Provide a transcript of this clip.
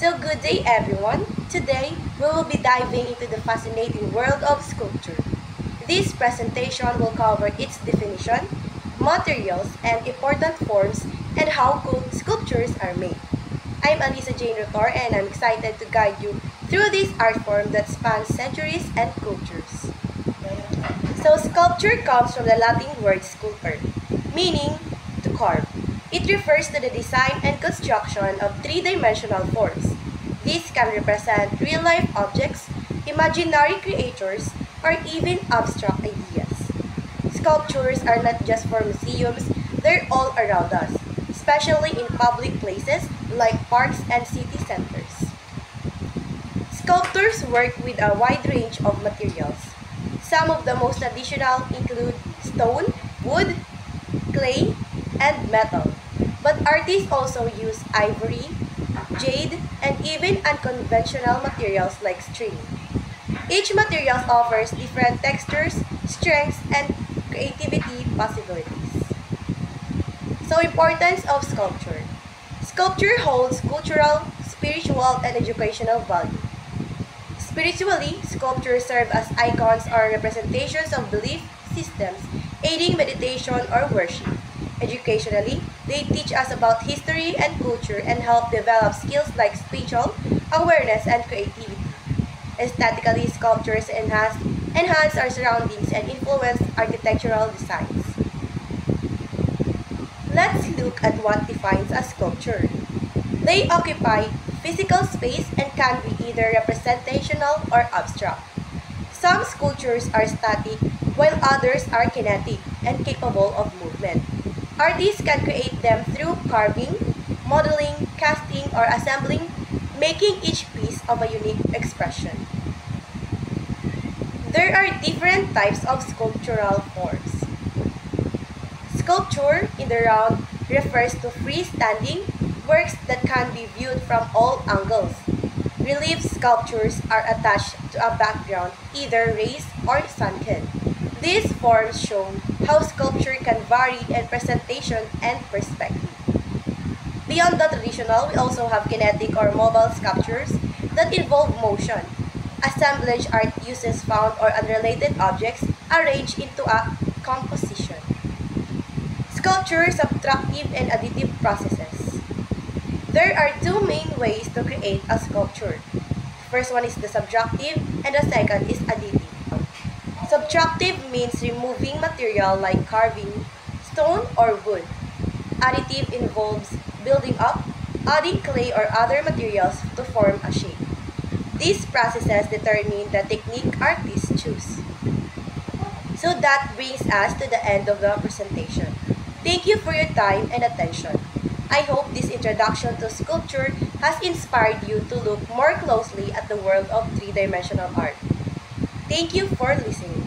So good day everyone. Today we will be diving into the fascinating world of sculpture. This presentation will cover its definition, materials, and important forms and how sculptures are made. I'm Alisa Jane Rotor and I'm excited to guide you through this art form that spans centuries and cultures. So sculpture comes from the Latin word sculpere, meaning to carve. It refers to the design and construction of three-dimensional forms. These can represent real-life objects, imaginary creatures, or even abstract ideas. Sculptures are not just for museums, they're all around us, especially in public places like parks and city centers. Sculptors work with a wide range of materials. Some of the most traditional include stone, wood, clay, and metal. But artists also use ivory, jade, and even unconventional materials like string. Each material offers different textures, strengths, and creativity possibilities. So, importance of sculpture. Sculpture holds cultural, spiritual, and educational value. Spiritually, sculptures serve as icons or representations of belief systems, aiding meditation or worship. Educationally, they teach us about history and culture and help develop skills like spatial awareness and creativity. Aesthetically, sculptures enhance our surroundings and influence architectural designs. Let's look at what defines a sculpture. They occupy physical space and can be either representational or abstract. Some sculptures are static, while others are kinetic and capable of movement. Artists can create them through carving, modeling, casting, or assembling, making each piece of a unique expression. There are different types of sculptural forms. Sculpture in the round refers to freestanding works that can be viewed from all angles. Relief sculptures are attached to a background, either raised or sunken. These forms show how sculpture can vary in presentation and perspective. Beyond the traditional, we also have kinetic or mobile sculptures that involve motion. Assemblage art uses found or unrelated objects arranged into a composition. Sculpture, subtractive and additive processes. There are two main ways to create a sculpture. The first one is the subtractive and the second is additive. Subtractive means removing material like carving, stone, or wood. Additive involves building up, adding clay or other materials to form a shape. These processes determine the technique artists choose. So that brings us to the end of the presentation. Thank you for your time and attention. I hope this introduction to sculpture has inspired you to look more closely at the world of three-dimensional art. Thank you for listening.